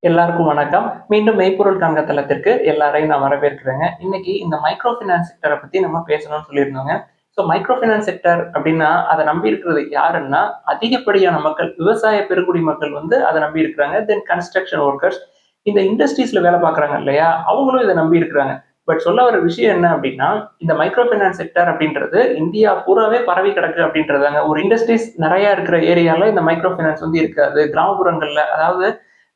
எல்லாருக்கும் வணக்கம். மீண்டும் மெய்ப்பொருள் காண்க தளத்திற்கு எல்லாரையும் நான் வரவேற்கிறேங்க. இன்னைக்கு இந்த மைக்ரோ ஃபினான்ஸ் செக்டரை பத்தி நம்ம பேசணும்னு சொல்லியிருந்தோங்க. மைக்ரோ ஃபினான்ஸ் செக்டர் அப்படின்னா அதை நம்பி இருக்கிறது யாருன்னா அதிகப்படியான மக்கள், விவசாய பெருங்குடி மக்கள் வந்து அதை நம்பி இருக்கிறாங்க. தென் கன்ஸ்ட்ரக்ஷன் ஒர்க்கர்ஸ், இந்த இண்டஸ்ட்ரீஸ்ல வேலை பார்க்குறாங்க இல்லையா, அவங்களும் இதை நம்பி இருக்கிறாங்க. பட் சொல்ல வர விஷயம் என்ன அப்படின்னா, இந்த மைக்ரோ ஃபினான்ஸ் செக்டர் அப்படின்றது இந்தியா பூராவே பரவி கிடக்கு அப்படின்றதாங்க. ஒரு இண்டஸ்ட்ரீஸ் நிறைய இருக்கிற ஏரியால இந்த மைக்ரோ ஃபினான்ஸ் வந்து இருக்காது. கிராமப்புறங்கள்ல, அதாவது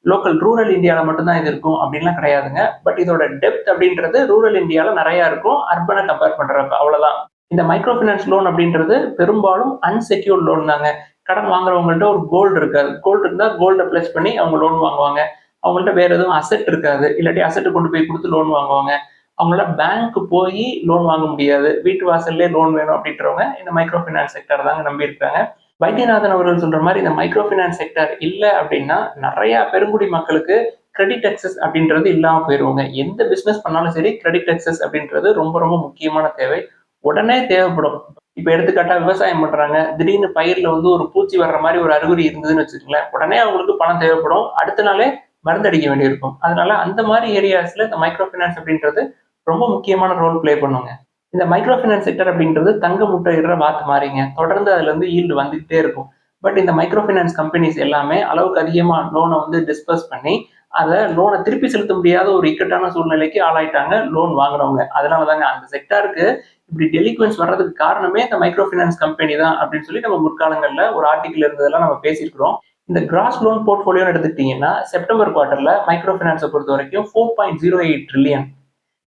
லோக்கல் ரூரல் இந்தியால மட்டும் தான் இது இருக்கும் அப்படின்லாம் கிடையாதுங்க. பட் இதோட டெப்த் அப்படின்றது ரூரல் இந்தியால நிறைய இருக்கும், அர்பனை கம்பேர் பண்றப்ப. அவ்வளவுதான். இந்த மைக்ரோ ஃபினான்ஸ் லோன் அப்படின்றது பெரும்பாலும் அன்செக்யூர்ட் லோன் தாங்க. கடன் வாங்குறவங்கள்ட்ட ஒரு கோல்டு இருக்காது. கோல்டு இருந்தா கோல்டை பிளஸ் பண்ணி அவங்க லோன் வாங்குவாங்க. அவங்கள்ட்ட வேற எதுவும் அசெட் இருக்காது. இல்லாட்டி அசெட் கொண்டு போய் கொடுத்து லோன் வாங்குவாங்க. அவங்களால பேங்க் போய் லோன் வாங்க முடியாது. வீட்டு வாசல்லே லோன் வேணும் அப்படின்றவங்க இந்த மைக்ரோ ஃபினான்ஸ் செக்டர் தாங்க நம்பி இருக்காங்க. வைத்தியநாதன் அவர்கள் சொல்ற மாதிரி இந்த மைக்ரோ ஃபினான்ஸ் செக்டர் இல்லை அப்படின்னா நிறைய பெருங்குடி மக்களுக்கு கிரெடிட் அக்சஸ் அப்படின்றது இல்லாம போயிருவாங்க. எந்த பிசினஸ் பண்ணாலும் சரி, கிரெடிட் அக்சஸ் அப்படின்றது ரொம்ப ரொம்ப முக்கியமான தேவை. உடனே தேவைப்படும். இப்ப எடுத்துக்காட்டா விவசாயம் பண்றாங்க, திடீர்னு பயிர்ல வந்து ஒரு பூச்சி வர்ற மாதிரி ஒரு அறிகுறி இருந்ததுன்னு வச்சுக்கோங்களேன், உடனே அவங்களுக்கு பணம் தேவைப்படும். அடுத்த நாளே மருந்தடிக்க வேண்டியிருக்கும். அதனால அந்த மாதிரி ஏரியாஸ்ல இந்த மைக்ரோ ஃபினான்ஸ் அப்படின்றது ரொம்ப முக்கியமான ரோல் பிளே பண்ணுங்க. இந்த மைக்ரோ ஃபினான்ஸ் செக்டர் அப்படின்றது தங்க முட்டையிடுற வாத்து மாதிரிங்க. தொடர்ந்து அதுல இருந்து ஈல்டு வந்துகிட்டே இருக்கும். பட் இந்த மைக்ரோ ஃபினான்ஸ் கம்பெனிஸ் எல்லாமே அளவுக்கு அதிகமா லோனை வந்து டிஸ்பர்ஸ் பண்ணி அதை லோனை திருப்பி செலுத்த முடியாத ஒரு இக்கட்டான சூழ்நிலைக்கு ஆளாயிட்டாங்க லோன் வாங்குறவங்க. அதனாலதாங்க அந்த செக்டாருக்கு இப்படி டெலிக்வன்ஸ் வர்றதுக்கு காரணமே இந்த மைக்ரோ ஃபினான்ஸ் கம்பெனி தான் அப்படின்னு சொல்லி நம்ம முற்காலங்கள்ல ஒரு ஆர்டிகல் இருந்ததெல்லாம் நம்ம பேசியிருக்கிறோம். இந்த கிராஸ் லோன் போர்ட்போலியோன்னு எடுத்துக்கிட்டீங்கன்னா செப்டம்பர் குவார்டர்ல மைக்ரோ ஃபினான்ஸை பொறுத்த வரைக்கும் 4.08 ட்ரில்லியன்.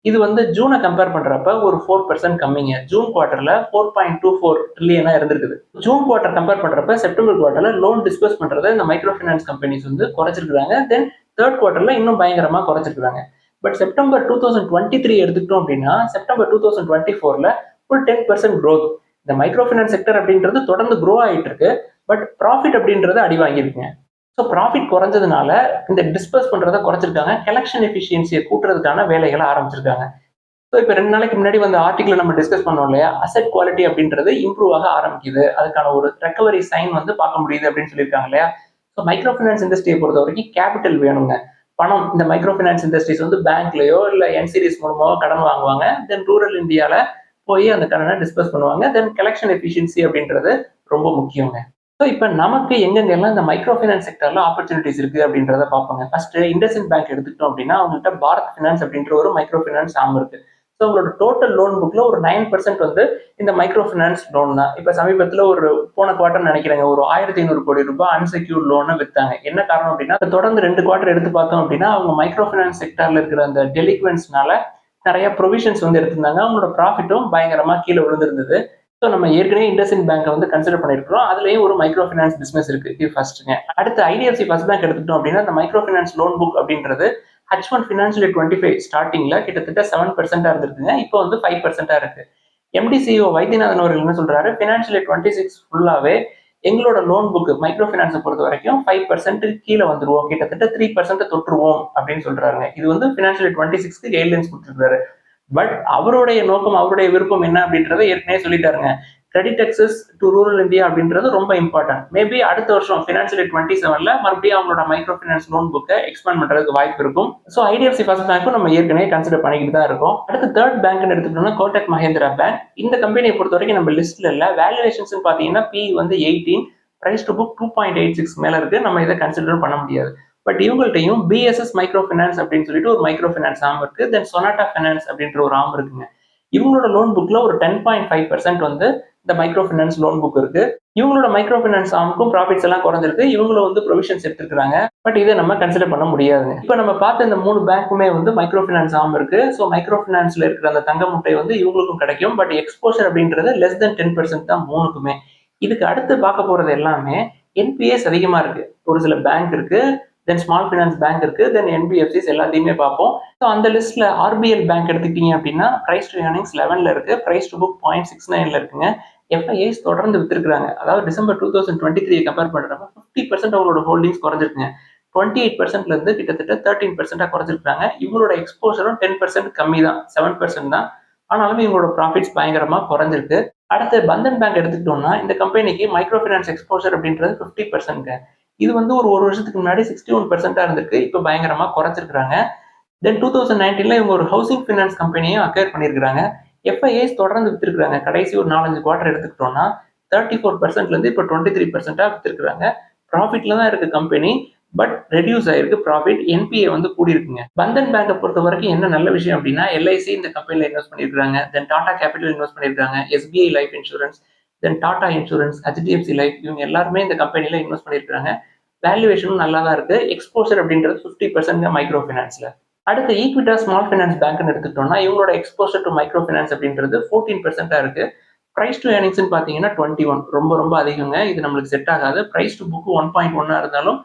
இது வந்து ஜூனை கம்பேர் பண்றப்ப ஒரு 4% கம்மிங்க. ஜூன் குவார்டர்ல 4.24 ட்ரில்லியனா இருந்திருக்குது. ஜூன் குவார்டர் கம்பேர் பண்றப்ப செப்டம்பர் குவார்டர்ல லோன் டிஸ்பர்ஸ் பண்றதை இந்த மைக்ரோ ஃபினான்ஸ் கம்பெனிஸ் வந்து குறைச்சிருக்காங்க. தென் தேர்ட் குவார்டர்ல இன்னும் பயங்கரமா குறைச்சிருக்காங்க. பட் செப்டம்பர் 2023 எடுத்துக்கிட்டோம் அப்படின்னா செப்டம்பர் 2024ல ஒரு 10% growth. இந்த மைக்ரோ ஃபினான்ஸ் செக்டர் அப்படின்றது தொடர்ந்து க்ரோ ஆகிட்டு இருக்கு. பட் ப்ராஃபிட் அப்படின்றது அடி வாங்கியிருக்குங்க. ஸோ ப்ராஃபிட் குறைஞ்சதுனால இந்த டிஸ்பர்ஸ் பண்றதை குறைச்சிருக்காங்க. கலெக்ஷன் எஃபிஷியன்சியை கூட்டுறதுக்கான வேலைகளை ஆரம்பிச்சிருக்காங்க. ஸோ இப்போ 2 நாளைக்கு முன்னாடி வந்த ஆர்டிகிள் நம்ம டிஸ்கஸ் பண்ணோம் இல்லையா, அசெட் குவாலிட்டி அப்படின்றது இம்ப்ரூவ் ஆக ஆரம்பிக்குது, அதுக்கான ஒரு ரெக்கவரி சைன் வந்து பார்க்க முடியுது அப்படின்னு சொல்லியிருக்காங்க இல்லையா. ஸோ மைக்ரோ ஃபினான்ஸ் இண்டஸ்ட்ரியை பொறுத்த வரைக்கும் கேபிட்டல் வேணுங்க. பணம் இந்த மைக்ரோ ஃபினான்ஸ் இண்டஸ்ட்ரீஸ் வந்து பேங்க்லயோ இல்லை என்சிடிஸ் மூலமாவோ கடன் வாங்குவாங்க. தென் ரூரல் இந்தியால போய் அந்த கடனை டிஸ்பர்ஸ் பண்ணுவாங்க. தென் கலெக்ஷன் எஃபிஷியன்சி அப்படின்றது ரொம்ப முக்கியங்க. ஸோ இப்போ நமக்கு எங்கெங்கெல்லாம் இந்த மைக்ரோ ஃபினான்ஸ் செக்டர்ல ஆப்பர்ச்சுனிட்டிஸ் இருக்கு அப்படின்றத பார்ப்போங்க. ஃபர்ஸ்ட் இண்டஸ்இண்ட் பேங்க் எடுத்துக்கிட்டோம் அப்படின்னா அவங்கள்ட்ட பாரத் ஃபினான்ஸ் அப்படின்ற ஒரு மைக்ரோ ஃபினான்ஸ் ஆர்ம் இருக்கு. ஸோ உங்களோட டோட்டல் லோன் புக்ல ஒரு 9% வந்து இந்த மைக்ரோ ஃபினான்ஸ் லோன் தான். இப்போ சமீபத்தில் ஒரு போன குவார்டர் நினைக்கிறேங்க, ஒரு 1500 கோடி ரூபாய் அன்செக்யூர்ட் லோனை வித்தாங்க. என்ன காரணம் அப்படின்னா தொடர்ந்து 2 குவார்டர் எடுத்து பார்த்தோம் அப்படின்னா அவங்க மைக்ரோ ஃபினான்ஸ் செக்டர்ல இருக்கிற அந்த டெலிக்வன்ஸ்னால நிறைய ப்ரொவிஷன்ஸ் வந்து எடுத்திருந்தாங்க. அவங்களோட ப்ராஃபிட்டும் பயங்கரமா கீழே விழுந்திருந்தது. ஸோ நம்ம ஏற்கனவே இண்டஸ்இண்ட் பேங்கை வந்து கன்சிடர் பண்ணிருக்கிறோம். அதுலயும் ஒரு மைக்ரோ ஃபினான்ஸ் பிசினஸ் இருக்கு. இது ஃபர்ஸ்ட்டுங்க. அடுத்து ஐடிஎஃப்சி ஃபர்ஸ்ட் பேங்க் எடுத்துட்டோம் அப்படின்னா இந்த மைக்ரோ ஃபினான்ஸ் லோன் புக் அப்படின்றது H1 ஃபினான்ஷியல் 25 ஸ்டார்டிங்ல கிட்டத்தட்ட 7% இருந்திருக்குங்க. இப்போ வந்து 5% இருக்கு. எம்டிசிஓ வைத்தியநாதன் அவர்கள் என்ன சொல்றாரு, ஃபினான்ஷியல் 26 ஃபுல்லாவே எங்களோட லோன் புக் மைக்ரோ ஃபினான்ஸை பொறுத்த வரைக்கும் 5% கீழே வந்துருவோம், கிட்டத்தட்ட 3% தொற்றுவோம் அப்படின்னு சொல்றாங்க. இது வந்து ஃபினான்ஷியல் 26க்கு கைட்லைன்ஸ் கொடுத்துருக்காரு. பட் அவருடைய நோக்கம், அவருடைய விருப்பம் என்ன அப்படின்றத ஏற்கனவே சொல்லிட்டாருங்க. Credit access to rural India அப்படின்றது ரொம்ப இம்பார்ட்டன்ட். மேபி அடுத்த வருஷம் ஃபினான்ஷியல் 27ல மறுபடியும் அவங்களோட மைக்ரோ ஃபினான்ஸ் லோன் புக்கை எக்ஸ்பேண்ட் பண்றதுக்கு வாய்ப்பு இருக்கும். ஸோ ஐடிஎஃப்சி ஃபர்ஸ்ட் பேங்க்கும் நம்ம ஏற்கனவே கன்சிடர் பண்ணிக்கிட்டு தான் இருக்கோம். அடுத்து தேர்ட் பேங்க்னு எடுத்துக்கிட்டோம்னா கோட்டக் மஹேந்திரா பேங்க். இந்த கம்பெனியை பொறுத்த வரைக்கும் நம்ம லிஸ்ட்ல இல்ல. வேல்யூவேஷன்ஸ் பாத்தீங்கன்னா பி வந்து 18, பிரைஸ் டு புக் 2.86 மேல இருக்கு. நம்ம இதை கன்சிடர் பண்ண முடியாது. பட் இவங்கள்ட்டையும் பிஎஸ்எஸ் மைக்ரோ ஃபினான்ஸ் அப்படின்னு சொல்லிட்டு ஒரு மைக்ரோ ஃபினான்ஸ் ஆர்ம் இருக்கு. தென் சொனாட்டா ஃபினான்ஸ் அப்படின்ற ஒரு ஆர்ம் இருக்குங்க. இவங்களோட லோன் புக்ல ஒரு 10.5% வந்து இந்த மைக்ரோ ஃபினான்ஸ் லோன் புக் இருக்கு. இவங்களோட மைக்ரோ ஃபினான்ஸ் ஆர்முக்கும் ப்ராஃபிட்ஸ் எல்லாம் குறைஞ்சிருக்கு. இவங்களும் வந்து ப்ரொவிஷன்ஸ் எடுத்துருக்காங்க. பட் இதை நம்ம கன்சிடர் பண்ண முடியாதுங்க. இப்போ நம்ம பார்த்த இந்த 3 பேங்க்குமே வந்து மைக்ரோ ஃபினான்ஸ் ஆர்ம் இருக்கு. ஸோ மைக்ரோ ஃபினான்ஸ்ல இருக்கிற அந்த தங்க முட்டை வந்து இவங்களுக்கும் கிடைக்கும். பட் எக்ஸ்போஷர் அப்படின்றது லெஸ் தென் 10% தான் மூணுக்குமே. இதுக்கு அடுத்து பார்க்க போறது எல்லாமே என்பிஎஸ் அதிகமா இருக்கு. ஒரு சில பேங்க் இருக்கு, தென் ஸ்மால் ஃபினான்ஸ் பேங்க் இருக்கு, தென் என்பிஎஃப்சிஸ் எல்லாத்தையுமே பார்ப்போம். ஸோ அந்த லிஸ்ட்ல ஆர்பிஎல் பேங்க் எடுத்துக்கிட்டீங்க அப்படின்னா பிரைஸ் டு ஏர்னிங்ஸ் 11ல இருக்கு, பிரைஸ் டு புக் 0.69ல இருக்குங்க. எஃப்ஐஐஸ் தொடர்ந்து வித்திருக்காங்க. அதாவது டிசம்பர் 2023 கம்பேர் பண்றப்ப 50% அவங்களோட ஹோல்டிங்ஸ் குறைஞ்சிருக்குங்க. 28%ல இருந்து கிட்டத்தட்ட 13% குறைஞ்சிருக்காங்க. இவங்களோட எக்ஸ்போசரும் 10% கம்மி தான், 7% தான். ஆனாலும் இவங்களோட ப்ராஃபிட்ஸ் பயங்கரமா குறைஞ்சிருக்கு. அடுத்து பந்தன் பேங்க் எடுத்துக்கிட்டோம்னா இந்த கம்பெனிக்கு மைக்ரோ ஃபினான்ஸ் எக்ஸ்போசர் அப்படின்றது 50%. இது வந்து ஒரு வருஷத்துக்கு முன்னாடி 61% இருந்திருக்கு. இப்போ பயங்கரமா குறைச்சிருக்காங்க. தென் 2019ல இவங்க ஒரு ஹவுசிங் ஃபினான்ஸ் கம்பெனியை அக்வயர் பண்ணியிருக்காங்க. எஃப்ஐஐஸ் தொடர்ந்து வித்திருக்காங்க. கடைசி ஒரு 4-5 குவார்டர் எடுத்துக்கிட்டோம்னா 34%லேருந்து இப்போ 23% வித்திருக்காங்க. ப்ராஃபிட்ல தான் இருக்கு கம்பெனி. பட் ரெடியூஸ் ஆயிருக்கு ப்ராஃபிட். என்பிஏ வந்து கூடியிருக்குங்க. பந்தன் பேங்கை பொறுத்த வரைக்கும் என்ன நல்ல விஷயம் அப்படின்னா எல்ஐசி இந்த கம்பெனியில் இன்வெஸ்ட் பண்ணியிருக்காங்க. தென் டாடா கேபிட்டல் இன்வெஸ்ட் பண்ணியிருக்காங்க. எஸ்பிஐ லைஃப் இன்சூரன்ஸ், தென் டாடா இன்சூரன்ஸ், ஹெச்டிஎஃப்சி லைஃப் இவங்க எல்லாருமே இந்த கம்பெனியில் இன்வெஸ்ட் பண்ணியிருக்காங்க. வேல்யூவேஷனும் நல்லா தான் இருக்கு. எக்ஸ்போசர் அப்படின்றது 50% மைக்ரோ ஃபினான்ஸ்ல. அடுத்து ஈக்விட்டா ஸ்மால் ஃபைனான்ஸ் பேங்க்னு எடுத்துக்கிட்டோம்னா இவங்களோட எக்ஸ்போசர் டு மைக்ரோ ஃபைனான்ஸ் அப்படின்றது 14% இருக்கு. பிரைஸ் டு ஏர்னிங்ஸ்னு பார்த்தீங்கன்னா 21 ரொம்ப ரொம்ப அதிகங்க. இது நம்மளுக்கு செட் ஆகாது. பிரைஸ் டு புக் 1.1 இருந்தாலும்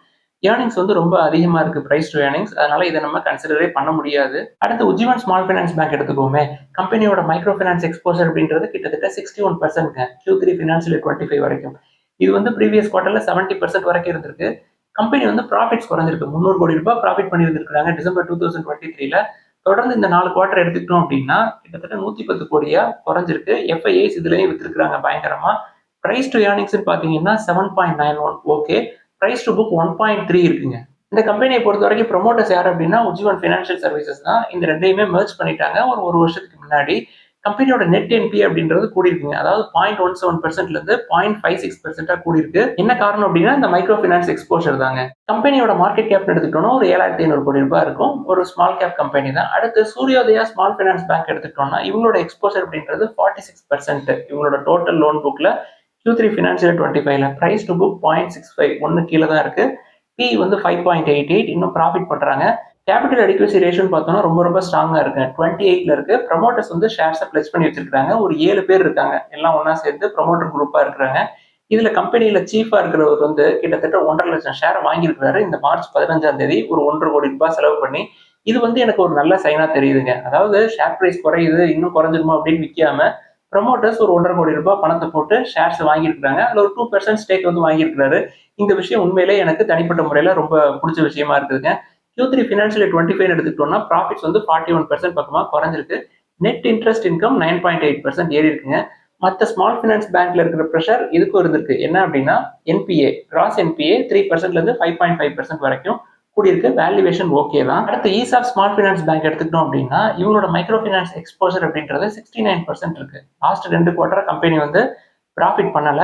ஏர்னிங்ஸ் வந்து ரொம்ப அதிகமா இருக்கு பிரைஸ் டு ஏர்னிங்ஸ். அதனால இதை நம்ம கன்சிடரே பண்ண முடியாது. அடுத்து உஜ்ஜீவன் ஸ்மால் ஃபைனான்ஸ் பேங்க் எடுத்துக்கோமே. கம்பெனியோட மைக்ரோ ஃபைனான்ஸ் எக்ஸ்போசர் அப்படின்றது கிட்டத்தட்ட 61%ங்க. Q3 ஃபினான்ஷியல் 25 வரைக்கும். இது வந்து ப்ரீவியஸ் குவார்டர்ல 70% வரைக்கும் இருந்திருக்கு. கம்பெனி வந்து ப்ராஃபிட்ஸ் குறைஞ்சிருக்கு. 300 கோடி ரூபாய் ப்ராஃபிட் பண்ணியிருந்திருக்காங்க டிசம்பர் 2023ல. தொடர்ந்து இந்த 4 குவார்டர் எடுத்துக்கிட்டோம் அப்படின்னா கிட்டத்தட்ட 110 கோடியா குறைஞ்சிருக்கு. எஃப்ஐஐஸ் இதுலயும் வித்திருக்காங்க பயங்கரமா. பிரைஸ் டு ஏர்னிங்ஸ் பாத்தீங்கன்னா 7.91 ஓகே. பிரைஸ் டு புக் 1.3 இருக்குங்க. இந்த கம்பெனியை பொறுத்த வரைக்கும் ப்ரொமோட்டர்ஸ் யார் அப்படின்னா உஜ்ஜீவன் ஃபினான்ஷியல் சர்வீசஸ் தான். இந்த ரெண்டையுமே மெர்ஜ் பண்ணிட்டாங்க ஒரு வருஷத்துக்கு முன்னாடி. கம்பெனியோட நெட் என்பி அப்படின்றது கூடியிருக்குங்க. அதாவது 0.17%லேருந்து 0.56% கூடியிருக்கு. என்ன காரணம் அப்படின்னா இந்த மைக்ரோ ஃபினான்ஸ் எக்ஸ்போஷர் தாங்க. கம்பெனியோட மார்க்கெட் கேப் எடுத்துக்கிட்டோம்னா ஒரு 7,500 கோடி ரூபாய் இருக்கும். ஒரு ஸ்மால் கேப் கம்பெனி தான். அடுத்து சூரியோதயா ஸ்மால் ஃபைனான்ஸ் பேங்க் எடுத்துக்கிட்டோம்னா இவங்களோட எக்ஸ்போஷர் அப்படின்றது 46%. இவங்களோட டோட்டல் லோன் புக்ல Q3 ஃபினான்ஷியல் 25ல பிரைஸ் டு புக் 0.65 ஒன்று கீழே தான் இருக்கு. பி வந்து 5.88 இன்னும் ப்ராஃபிட் பண்றாங்க. கேபிட்டல் அடிக்வசி ரேஷன் பார்த்தோம்னா ரொம்ப ரொம்ப ஸ்ட்ராங்கா இருக்கு. 28ல இருக்கு. ப்ரமோட்டர்ஸ் வந்து ஷேர்ஸை பிளஸ் பண்ணி வச்சிருக்காங்க. ஒரு 7 பேர் இருக்காங்க. எல்லாம் ஒன்னா சேர்ந்து ப்ரமோட்டர் குரூப்பா இருக்கிறாங்க. இதுல கம்பெனியில சீஃபா இருக்கிறவர் வந்து கிட்டத்தட்ட 1.5 லட்சம் ஷேர் வாங்கியிருக்காரு. இந்த மார்ச் 15ஆம் தேதி ஒரு 1.5 கோடி ரூபாய் செலவு பண்ணி. இது வந்து எனக்கு ஒரு நல்ல சைனா தெரியுதுங்க. அதாவது ஷேர் பிரைஸ் குறையுது, இன்னும் குறைஞ்சிருமா அப்படின்னு விற்காம ப்ரமோட்டர்ஸ் ஒரு 1.5 கோடி ரூபாய் பணத்தை போட்டு ஷேர்ஸ் வாங்கியிருக்காங்க. அதுல ஒரு 2% ஸ்டேக் வந்து வாங்கியிருக்காரு. இந்த விஷயம் உண்மையிலே எனக்கு தனிப்பட்ட முறையில ரொம்ப பிடிச்ச விஷயமா இருக்குதுங்க. Q3 ஃபினான்ஷியல் 25 எடுத்துக்கிட்டோம்னா ப்ராஃபிட்ஸ் வந்து 41% பக்கமா குறைஞ்சிருக்கு. நெட் இன்ட்ரெஸ்ட் இன்கம் 9.8% ஏறி இருக்குங்க. மற்ற ஸ்மால் ஃபைனான்ஸ் பேங்க்ல இருக்கிற ப்ரெஷர் இதுக்கும் இருந்திருக்கு. என்ன அப்படின்னா என்பிஏ கிராஸ் என்பிஏ 3%லேருந்து 5.5% வரைக்கும் கூடியிருக்கு. வேல்யூவேஷன் ஓகே தான். அடுத்து ஈசாப் ஸ்மால் ஃபைனான்ஸ் பேங்க் எடுத்துக்கிட்டோம் அப்படின்னா இவங்களோட மைக்ரோ ஃபைனான்ஸ் எக்ஸ்போசர் அப்படின்றது 69% இருக்கு. லாஸ்ட் 2 குவார்டர் கம்பெனி வந்து ப்ராஃபிட் பண்ணல.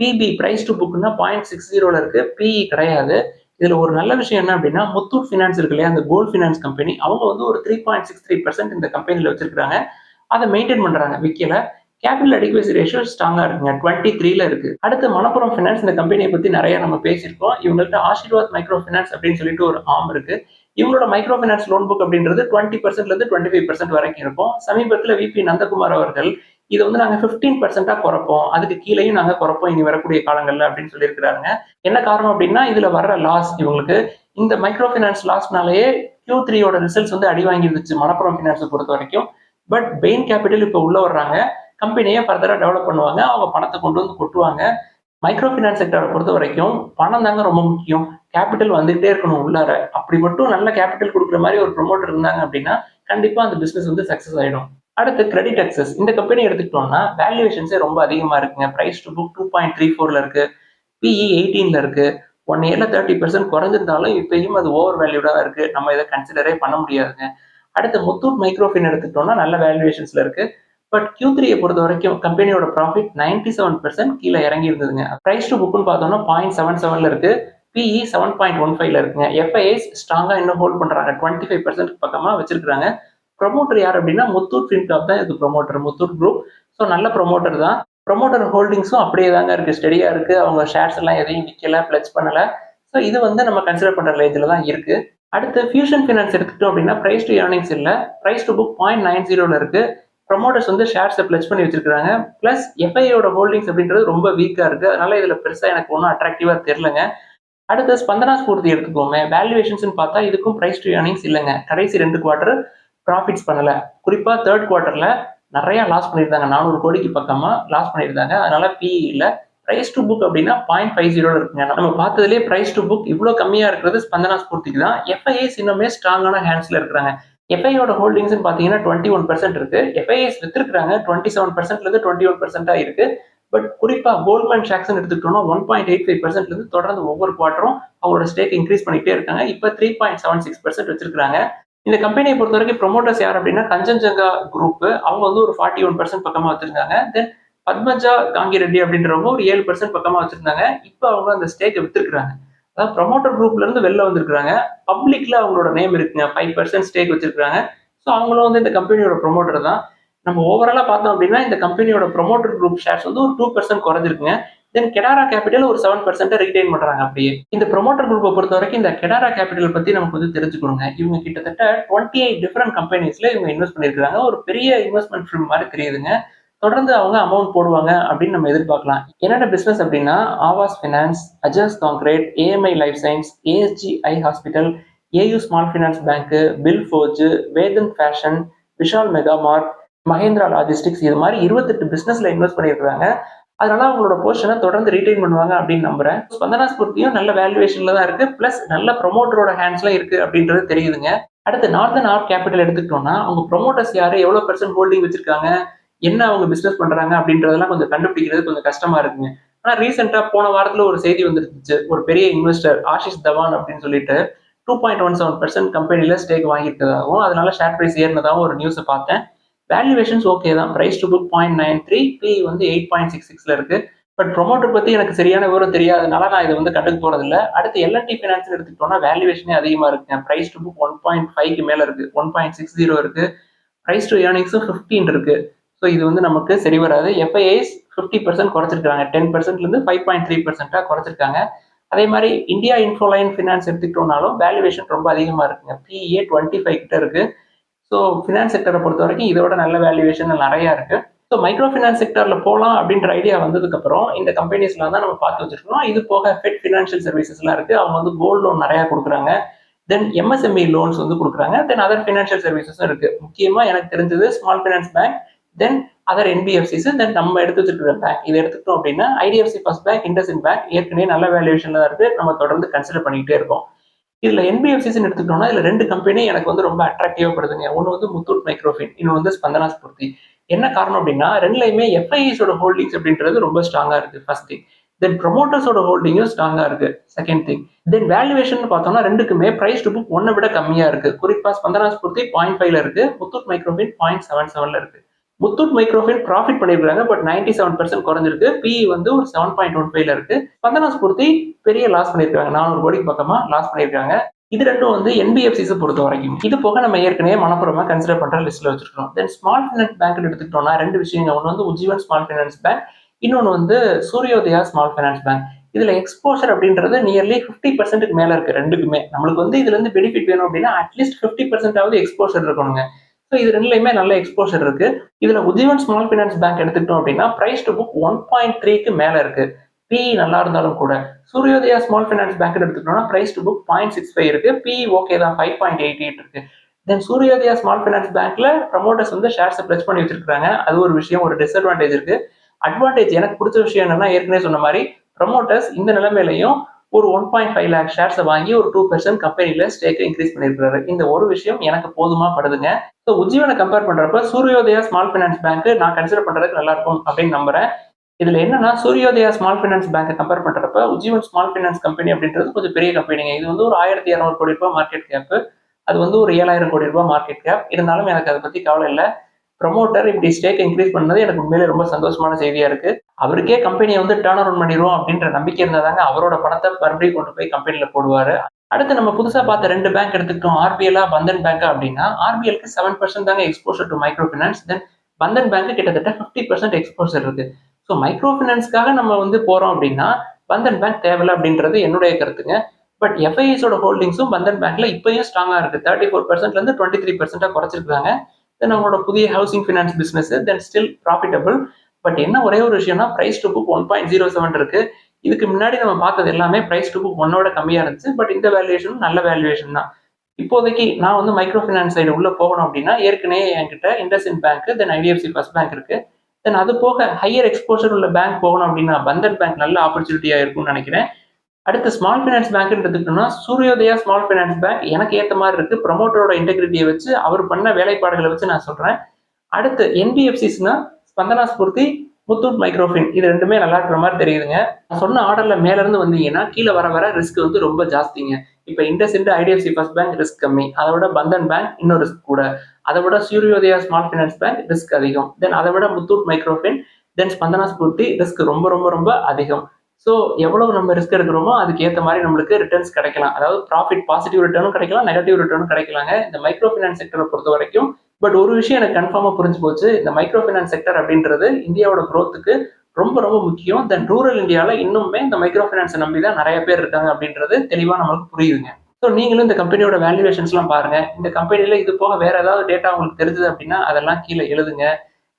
பிபி பிரைஸ் டு புக்னா 0.60 இருக்கு. பிஇ கிடையாது. இதுல ஒரு நல்ல விஷயம் என்ன அப்படின்னா முத்தூட் ஃபினான்ஸ் இருக்கு இல்லையா, அந்த கோல்ட் ஃபினான்ஸ் கம்பெனி, அவங்க வந்து ஒரு 3.63% இந்த கம்பெனில வச்சிருக்காங்க. அதை மெயின்டைன் பண்றாங்க, விற்கல. கேபிட்டல் அடிக்வசி ரேஷியோ ஸ்ட்ராங்கா இருக்குங்க, 23ல இருக்கு. அடுத்து மணப்புரம் ஃபினான்ஸ், இந்த கம்பெனியை பத்தி நிறைய நம்ம பேசியிருக்கோம். இவங்கள்ட்ட ஆசீர்வாத் மைக்ரோ ஃபினான்ஸ் அப்படின்னு சொல்லிட்டு ஒரு ஆர்ம் இருக்கு. இவங்களோட மைக்ரோ ஃபினான்ஸ் லோன் புக் அப்படின்றது 20%லேருந்து 25% வரைக்கும் இருக்கும். சமீபத்தில் விபி நந்தகுமார் அவர்கள் இதை வந்து நாங்கள் 15% குறைப்போம், அதுக்கு கீழேயும் நாங்கள் குறைப்போம் இனி வரக்கூடிய காலங்களில் அப்படின்னு சொல்லியிருக்கிறாங்க. என்ன காரணம் அப்படின்னா இதுல வர்ற லாஸ், இவங்களுக்கு இந்த மைக்ரோ ஃபினான்ஸ் லாஸ்னாலேயே Q3யோட ரிசல்ட்ஸ் வந்து அடி வாங்கிருந்துச்சு மணப்புரம் ஃபினான்ஸை பொறுத்த வரைக்கும். பட் பெயின் கேபிட்டல் இப்போ உள்ள வர்றாங்க, கம்பெனியை ஃபர்தரா டெவலப் பண்ணுவாங்க, அவங்க பணத்தை கொண்டு வந்து கொட்டுவாங்க. மைக்ரோ ஃபினான்ஸ் செக்டரை பொறுத்த வரைக்கும் பணம் தாங்க ரொம்ப முக்கியம். கேபிட்டல் வந்துகிட்டே இருக்கணும் உள்ளார. அப்படி மட்டும் நல்ல கேபிட்டல் கொடுக்குற மாதிரி ஒரு ப்ரொமோட்டர் இருந்தாங்க அப்படின்னா கண்டிப்பா அந்த பிசினஸ் வந்து சக்சஸ் ஆயிடும். அடுத்து கிரெடிட் அக்சஸ், இந்த கம்பெனி எடுத்துக்கிட்டோம்னா வேல்யூவேஷன்ஸே ரொம்ப அதிகமா இருக்குங்க. பிரைஸ் டு புக் 2.34ல இருக்கு. பிஇ 18ல இருக்கு. 1 இயர்ல 30% குறைஞ்சிருந்தாலும் இப்பயும் அது ஓவர் வேல்யூடா இருக்கு. நம்ம இதை கன்சிடரே பண்ண முடியாதுங்க. அடுத்து முத்தூட் மைக்ரோஃபின் எடுத்துக்கிட்டோம்னா நல்ல வேல்யூவேஷன்ஸ்ல இருக்கு. பட் Q3 பொறுத்த வரைக்கும் கம்பெனியோட ப்ராஃபிட் 97% கீழே இறங்கி இருந்ததுங்க. பிரைஸ் டு புக்னு பார்த்தோம்னா 0.77ல இருக்கு. பிஇ 7.15ல இருக்குங்க. எஃப்ஐஎஸ் ஸ்ட்ராங்கா இன்னும் ஹோல்ட் பண்றாங்க, 25% பக்கமா வச்சிருக்காங்க. ப்ரொமோட்டர் யார் அப்படின்னா முத்தூட் ஃபின்காப் தான் இது ப்ரொமோட்டர், முத்தூட் குரூப். ஸோ நல்ல ப்ரொமோட்டர் தான். ப்ரொமோட்டர் ஹோல்டிங்ஸும் அப்படியே தாங்க இருக்கு, ஸ்டெடியா இருக்கு. அவங்க ஷேர்ஸ் எல்லாம் எதையும் விற்கல, பிளட்ஜ் பண்ணல. ஸோ இது வந்து நம்ம கன்சிடர் பண்ற ரேஞ்சில் தான் இருக்கு. அடுத்து ஃபியூஷன் ஃபினான்ஸ் எடுத்துக்கிட்டோம் அப்படின்னா பிரைஸ் டு ஏர்னிங்ஸ் இல்லை, பிரைஸ் டு புக் 0.90ல இருக்கு. ப்ரொமோட்டர்ஸ் வந்து ஷேர்ஸை பிளட்ஜ் பண்ணி வச்சிருக்காங்க. பிளஸ் எஃப்ஐயோட ஹோல்டிங்ஸ் அப்படின்றது ரொம்ப வீக்கா இருக்கு. அதனால இதுல பெருசா எனக்கு ஒன்றும் அட்ராக்டிவா தெரியலங்க. அடுத்து ஸ்பந்தனா ஸ்பூர்த்தி எடுத்துக்கோங்க. வேல்யூவேஷன்ஸ் பார்த்தா இதுக்கும் பிரைஸ் டு ஏர்னிங்ஸ் இல்லைங்க. கடைசி 2 குவார்டர் ப்ராஃபிட்ஸ் பண்ணல. குறிப்பா 3rd குவார்டர்ல நிறைய லாஸ் பண்ணியிருந்தாங்க. 400 கோடிக்கு பக்கமா லாஸ் பண்ணியிருந்தாங்க. அதனால பிஇ இல்ல. பிரைஸ் டு புக் அப்படின்னா 0.50 இருக்குங்க. நம்ம பார்த்ததுலேயே பிரைஸ் டு புக் இவ்வளவு கம்மியா இருக்கிறது ஸ்பந்தனா ஸ்பூர்த்திக்கு தான். எஃப்ஐஎஸ் இன்னுமே ஸ்ட்ராங்கான ஹேண்ட்ஸ்ல இருக்கிறாங்க. எஃப்ஐயோட ஹோல்டிங்ஸ் பாத்தீங்கன்னா 21% இருக்கு. எஃப்ஐஎஸ் வித்திருக்காங்க 27%ல இருந்து 21% இருக்கு. பட் குறிப்பா கோல்ட்மேன் சாக்ஸ்ன்னு எடுத்துக்கிட்டோம்னா 1.85% இருந்து தொடர்ந்து ஒவ்வொரு குவார்ட்டரும் அவங்களோட ஸ்டேக் இன்க்ரீஸ் பண்ணிக்கிட்டே இருக்காங்க. இப்போ 3.76% வச்சிருக்காங்க. இந்த கம்பெனியை பொறுத்த வரைக்கும் ப்ரொமோட்டர்ஸ் யார் அப்படின்னா கஞ்சன்ஜங்கா குரூப். அவங்க வந்து ஒரு 41% பக்கமா வச்சிருக்காங்க. தென் பத்மஜா காங்கி ரெட்டி அப்படின்றவங்க ஒரு 7% பக்கமா வச்சிருந்தாங்க. இப்போ அவங்க அந்த ஸ்டேக்கை வித்துருக்காங்க. அதாவது ப்ரொமோட்டர் குரூப்ல இருந்து வெளில வந்திருக்காங்க. பப்ளிக்ல அவங்களோட நேம் இருக்குங்க. 5% ஸ்டேக் வச்சிருக்காங்க. ஸோ அவங்களும் வந்து இந்த கம்பெனியோட ப்ரொமோட்டர் தான். நம்ம ஓவராலா பார்த்தோம் அப்படின்னா இந்த கம்பெனியோட ப்ரொமோட்டர் குரூப் ஷேர்ஸ் வந்து ஒரு 2% குறைஞ்சிருக்குங்க. தென் கெடாரா கேபிட்டல் ஒரு 7% ரிட்டைன் பண்றாங்க அப்படியே. இந்த ப்ரொமோட்டர் குரூப்பை பொறுத்த வரைக்கும் இந்த கெடாரா கேபிட்டல் பத்தி நமக்கு வந்து தெரிஞ்சுக்கணுங்க. இவங்க கிட்டத்தட்ட 28 டிஃபரெண்ட் கம்பெனிஸ்ல இவங்க இன்வெஸ்ட் பண்ணியிருக்காங்க. ஒரு பெரிய இன்வெஸ்ட்மெண்ட் ஃபிர்ம் மாதிரி தெரியுதுங்க. தொடர்ந்து அவங்க அமௌண்ட் போடுவாங்க அப்படின்னு நம்ம எதிர்பார்க்கலாம். என்னென்ன பிசினஸ் அப்படின்னா ஆவாஸ் ஃபினான்ஸ், அஜாஸ் concrete, AMI life science, ASG I hospital, AU small finance bank, Bill Forge, Vedant fashion, Vishal mega mart, Mahindra logistics இது மாதிரி 28 பிசினஸ்ல இன்வெஸ்ட் பண்ணியிருக்காங்க. அதனால அவங்களோட போர்ஷனை தொடர்ந்து ரீட்டைன் பண்ணுவாங்க அப்படின்னு நம்புறேன். ஸ்பந்தனா ஸ்பூர்த்தியும் நல்ல வேல்யூவேஷன்ல தான் இருக்கு. பிளஸ் நல்ல ப்ரொமோட்டரோட ஹேண்ட்ஸ்ல இருக்கு அப்படின்றது தெரியுதுங்க. அடுத்து நார்த்தன் ஆர்ட் கேபிட்டல் எடுத்துக்கிட்டோம்னா அவங்க ப்ரொமோட்டர்ஸ் யாரு, எவ்வளவு பெர்சன்ட் ஹோல்டிங் வச்சிருக்காங்க, என்ன அவங்க பிசினஸ் பண்றாங்க அப்படின்றதெல்லாம் கொஞ்சம் கண்டுபிடிக்கிறது கொஞ்சம் கஷ்டமா இருக்குங்க. ஆனா ரீசெண்டா போன வாரத்துல ஒரு செய்தி வந்துருந்துச்சு. ஒரு பெரிய இன்வெஸ்டர் ஆஷிஷ் தவான் அப்படின்னு சொல்லிட்டு 2.17% கம்பெனில ஸ்டேக் வாங்கியிருக்கதாகவும் அதனால ஷேர் பிரைஸ் ஏறினதாகவும் ஒரு நியூஸை பார்த்தேன். வேல்யூவேஷன்ஸ் ஓகே தான். பிரைஸ் டு புக் 0.93, பி வந்து 8.66ல இருக்கு. பட் ப்ரொமோட்டர் பத்தி எனக்கு சரியான விவரம் தெரியாதனால நான் இதை வந்து கண்டுக்க போறது இல்லை. அடுத்து எல்என்டி ஃபினான்ஸ் எடுத்துக்கிட்டோம்னா வேல்யூவேஷனே அதிகமா இருக்குங்க. பிரைஸ் டு புக் 1.5க்கு மேல இருக்கு, 1.60 இருக்கு. பிரைஸ் டு ஏர்னிங்ஸும் 15 இருக்கு. ஸோ இது வந்து நமக்கு சரி வராது. எஃப்ஐஐஸ் 50% குறைச்சிருக்காங்க. 10%லேருந்து 5.3% குறைச்சிருக்காங்க. அதே மாதிரி இந்தியா இன்ஃபோலைன் ஃபினான்ஸ் எடுத்துக்கிட்டோம்னாலும் வேல்யூவேஷன் ரொம்ப அதிகமா இருக்குங்க. பிஏ 25 கிட்ட இருக்கு. ஸோ ஃபினான்ஸ் செக்டரை பொறுத்த வரைக்கும் இதோட நல்ல வேல்யூவேஷன் நிறையா இருக்கு. ஸோ மைக்ரோ ஃபினான்ஸ் செக்டர்ல போகலாம் அப்படின்ற ஐடியா வந்ததுக்கு அப்புறம் இந்த கம்பெனிஸ்லாம் தான் நம்ம பார்த்து வச்சிருக்கோம். இது போக ஃபெட் ஃபினான்ஷியல் சர்வீசஸ்லாம் இருக்கு. அவங்க வந்து கோல்டு லோன் நிறையா கொடுக்குறாங்க. தென் எம்எஸ்எம்இ லோன்ஸ் வந்து கொடுக்குறாங்க. தென் அதர் ஃபினான்ஷியல் சர்வீசஸும் இருக்கு. முக்கியமா எனக்கு தெரிஞ்சது small finance bank, then other NBFCs, தென் நம்ம எடுத்து வச்சிருக்கிற பேங்க். இதை எடுத்துக்கிட்டோம் அப்படின்னா IDFC first bank, IndusInd bank ஏற்கனவே நல்ல வேல்யூவேஷன்ல தான் இருக்கு. நம்ம தொடர்ந்து கன்சிடர் பண்ணிக்கிட்டே இருக்கோம். இதுல என்பிஎஃப்சிஸ் எடுத்துக்கிட்டோம்னா இதுல 2 கம்பெனி எனக்கு வந்து ரொம்ப அட்ராக்டிவா படுதுங்க. ஒன்று வந்து முத்தூட் மைக்ரோஃபின், இன்னொன்று வந்து ஸ்பந்தனா ஸ்பூர்த்தி. என்ன காரணம் அப்படின்னா ரெண்டுலையுமே எஃப்ஐஐஸோட ஹோல்டிங்ஸ் அப்படின்றது ரொம்ப ஸ்ட்ராங்கா இருக்கு. First thing. தென் ப்ரொமோட்டர்ஸோட ஹோல்டிங்கும் ஸ்ட்ராங்கா இருக்கு. Second thing. தென் வேல்யூவேஷன் பார்த்தோம்னா ரெண்டுக்குமே பிரைஸ் டு புக் ஒன்னை விட கம்மியா இருக்கு. குறிப்பா ஸ்பந்தனா ஸ்பூர்த்தி 0.5ல இருக்கு, முத்தூட் மைக்ரோஃபின் 0.77ல இருக்கு. முத்தூட் மைக்ரோஃபின் ப்ராஃபிட் பண்ணிருக்காங்க. பட் 97% குறைஞ்சிருக்கு. பிஇ வந்து ஒரு 7.15ல இருக்கு. ஸ்பந்தனா ஸ்பூர்த்தி பெரிய லாஸ் பண்ணிருக்காங்க. 400 கோடிக்கு பக்கமா லாஸ் பண்ணிருக்காங்க. இது ரெண்டும் வந்து என்பிஎஃப்சிஸ் பொறுத்த வரைக்கும். இது போக நம்ம ஏற்கனவே மனப்புறமா கன்சிடர் பண்ற லிஸ்ட்ல வச்சிருக்கோம். தென் ஸ்மால் ஃபினான்ஸ் பேங்க் எடுத்துக்கிட்டோம்னா 2 விஷயங்கள். ஒன்று வந்து உஜ்ஜீவன் ஸ்மால் ஃபினான்ஸ் பேங்க், இன்னொன்று வந்து சூரியோதயா ஸ்மால் ஃபினான்ஸ் பேங்க். இதுல எக்ஸ்போஷர் அப்படின்றது நியர்லி 50%க்கு மேல இருக்கு ரெண்டுக்குமே. நம்மளுக்கு வந்து இதுல இருந்து பெனிஃபிட் வேணும் அப்படின்னா அட்லீஸ்ட் 50% எக்ஸ்போஷர் இருக்கணுங்க. ஸோ இது ரெண்டுலையுமே நல்ல எக்ஸ்போஷர் இருக்கு. இதுல உஜ்ஜீவன் ஸ்மால் ஃபினான்ஸ் பேங்க் எடுத்துக்கிட்டோம் அப்படின்னா பிரைஸ் டு புக் 1.3க்கு மேல இருக்கு. பிஇ நல்லா இருந்தாலும் கூட. சூரியோதயா ஸ்மால் ஃபினான்ஸ் பேங்க் எடுத்துக்கிட்டோம்னா பிரைஸ் டு புக் 0.65 இருக்கு. பிஇ ஓகே தான், 5.88 இருக்கு. தென் சூரியோதயா ஸ்மால் ஃபினான்ஸ் பேங்க்ல ப்ரமோட்டர்ஸ் வந்து ஷேர்ஸை பிளஸ் பண்ணி வச்சிருக்காங்க. அது ஒரு விஷயம், ஒரு டிஸ்அட்வான்டேஜ் இருக்கு. அட்வான்டேஜ் எனக்கு பிடிச்ச விஷயம் என்னன்னா ஏற்கனவே சொன்ன மாதிரி ப்ரமோட்டர்ஸ் இந்த நிலைமையிலையும் ஒரு 1.5 லேக் ஷேர்ஸை வாங்கி ஒரு 2% கம்பெனில ஸ்டேக்கை இன்க்ரீஸ் பண்ணியிருக்காரு. இந்த ஒரு விஷயம் எனக்கு போதுமா படுதுங்க. ஸோ உஜ்ஜீவனை கம்பேர் பண்றப்ப சூரியோதயா ஸ்மால் ஃபினான்ஸ் பேங்க் நான் கன்சிடர் பண்றதுக்கு நல்லா இருக்கும் அப்படின்னு நம்புறேன். இதுல என்னன்னா சூரியோதயா ஸ்மால் ஃபினான்ஸ் பேங்கை கம்பேர் பண்றப்ப உஜ்ஜீவன் ஸ்மால் ஃபினான்ஸ் கம்பெனி அப்படின்றது கொஞ்சம் பெரிய கம்பெனிங்க. இது வந்து ஒரு 1200 கோடி ரூபாய் மார்க்கெட் கேப். அது வந்து ஒரு 7000 கோடி ரூபாய் மார்க்கெட் கேப். இருந்தாலும் எனக்கு அதை பத்தி கவலை இல்லை. ப்ரமோட்டர் இப்படி ஸ்டேக் இன்க்ரீஸ் பண்ணது எனக்கு உண்மையிலே ரொம்ப சந்தோஷமான செய்தியா இருக்கு. அவருக்கே கம்பெனியை வந்து டர்ன் அரவுண்ட் பண்ணிடுவோம் அப்படின்ற நம்பிக்கை இருந்தாதாங்க அவரோட பணத்தை மறுபடியும் கொண்டு போய் கம்பெனில போடுவாரு. அடுத்து நம்ம புதுசா பார்த்த 2 பேங்க் எடுத்துக்கிட்டோம். ஆர்பிஎல், பந்தன் பேங்க் அப்படின்னா ஆர்பிஎல்க்கு 7% தாங்க exposure to micro finance. Then Bandhan bank கிட்டத்தட்ட 50% எக்ஸ்போஷர் இருக்கு. ஸோ மைக்ரோ ஃபினான்ஸ்க்காக நம்ம வந்து போறோம் அப்படின்னா பந்தன் பேங்க் தேவையில்லை அப்படின்றது என்னுடைய கருத்துங்க. பட் எஃப்ஐஎஸோட ஹோல்டிங்ஸும் பந்தன் பேங்க்ல இப்பயும் ஸ்ட்ராங்கா இருக்கு. 34%ல இருந்து 23% குறைச்சிருக்காங்க. தென் அவங்களோட புதிய housing finance business then still profitable. But என்ன ஒரே ஒரு விஷயம்னா பிரைஸ் டு புக் 1.07 இருக்கு. இதுக்கு முன்னாடி நம்ம பார்த்தது எல்லாமே பிரைஸ் டு புக் 1ஓட கம்மியா இருந்துச்சு. பட் இந்த வேல்யூவேஷன் நல்ல வேல்யூவேஷன் தான். இப்போதைக்கு நான் வந்து மைக்ரோ ஃபினான்ஸ் சைடு உள்ள போகணும் அப்படின்னா ஏற்கனவே என்கிட்ட இண்டஸ்இண்ட் பேங்க், தென் ஐடிஎஃப்சி ஃபர்ஸ்ட் பேங்க் இருக்கு. தென் அது போக ஹையர் எக்ஸ்போஷர் உள்ள பேங்க் போகணும் அப்படின்னா பந்தன் பேங்க் நல்ல ஆப்பர்ச்சுனிட்டியா இருக்கும்னு நினைக்கிறேன். அடுத்து ஸ்மால் ஃபினான்ஸ் பேங்க் எடுத்துக்கிட்டோம்னா சூரியோதயா ஸ்மால் ஃபினான்ஸ் பேங்க் எனக்கு ஏற்ற மாதிரி இருக்கு. ப்ரமோட்டரோட இன்டெகிரிட்டியை வச்சு அவர் பண்ண வேலைப்பாடுகளை வச்சு நான் சொல்றேன். அடுத்து என்பிஎஃப்சிஸ்னா ஸ்பந்தனா ஸ்பூர்த்தி, முத்தூட் மைக்ரோஃபின் இது ரெண்டுமே நல்லா இருக்கிற மாதிரி தெரியுதுங்க. நான் சொன்ன ஆர்டர்ல மேல இருந்து வந்தீங்கன்னா கீழே வர வர ரிஸ்க் வந்து ரொம்ப ஜாஸ்திங்க. இப்ப IndusInd, IDFC first bank risk கம்மி. அதை விட பந்தன் பேங்க் இன்னும் ரிஸ்க் கூட. அதை விட Suryoday small finance bank risk அதிகம். தென் அதை விட முத்தூட் மைக்ரோஃபின், தென் ஸ்பந்தனா ஸ்பூர்த்தி ரிஸ்க் ரொம்ப ரொம்ப ரொம்ப அதிகம். ஸோ எவ்வளவு நம்ம ரிஸ்க் எடுக்கிறோமோ அதுக்கு ஏற்ற மாதிரி நம்மளுக்கு ரிட்டர்ன்ஸ் கிடைக்கலாம். அதாவது ப்ராஃபிட் பாசிட்டிவ் ரிட்டர்னும் கிடைக்கலாம், நெகட்டிவ் ரிட்டர்னும் கிடைக்கலாங்க இந்த மைக்ரோ ஃபினான்ஸ் செக்டரை பொறுத்த வரைக்கும். பட் ஒரு விஷயம் எனக்கு கன்ஃபார்மா புரிஞ்சு போச்சு. இந்த மைக்ரோ ஃபினான்ஸ் செக்டர் அப்படின்றது இந்தியாவோட growth-க்கு ரொம்ப ரொம்ப முக்கியம். தென் ரூரல் இந்தியால இன்னுமே இந்த மைக்ரோ ஃபினான்ஸை நம்பி தான் நிறைய பேர் இருக்காங்க அப்படின்றது தெளிவா நம்மளுக்கு புரியுதுங்க. ஸோ நீங்களும் இந்த கம்பெனியோட வேல்யூவேஷன்ஸ்லாம் பாருங்க. இந்த கம்பெனில இது போக வேற ஏதாவது டேட்டா உங்களுக்கு தெரிஞ்சது அப்படின்னா அதெல்லாம் கீழே எழுதுங்க.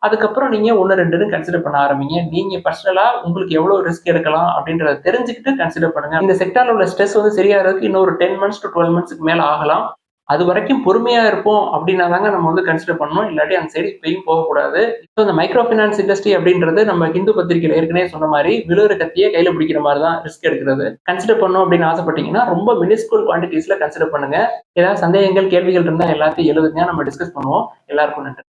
அதுக்கப்புறம் நீங்க 1, 2ன்னு கன்சிடர் பண்ண ஆரம்பிங்க. நீங்க பர்சனலா உங்களுக்கு எவ்வளவு ரிஸ்க் எடுக்கலாம் அப்படின்றத தெரிஞ்சுக்கிட்டு கன்சிடர் பண்ணுங்க. இந்த செக்டார்ல உள்ள ஸ்ட்ரெஸ் வந்து சரியாகிறதுக்கு இன்னொரு 10 மந்த்ஸ் டு 12 மந்த்ஸ்க்கு மேல ஆகலாம். அது வரைக்கும் பொறுமையா இருப்போம் அப்படின்னா தாங்க நம்ம வந்து கன்சிடர் பண்ணணும். இல்லாட்டி அந்த சைடு இப்பயும் போகக்கூடாது. ஸோ இந்த மைக்ரோ ஃபினான்ஸ் இண்டஸ்ட்ரி அப்படின்றது நம்ம ஹிந்து பத்திரிகையில ஏற்கனவே சொன்ன மாதிரி விழுற கத்தியை கையில பிடிக்கிற மாதிரி தான் ரிஸ்க் எடுக்கிறது. கன்சிடர் பண்ணணும் அப்படின்னு ஆசைப்பட்டீங்கன்னா ரொம்ப மினிஸ்கூல் குவான்டிட்டிஸ்ல கன்சிடர் பண்ணுங்க. ஏதாவது சந்தேகங்கள், கேள்விகள் இருந்தா எல்லாத்தையும் எழுதுங்க. நம்ம டிஸ்கஸ் பண்ணுவோம். எல்லாருக்கும் நன்றி.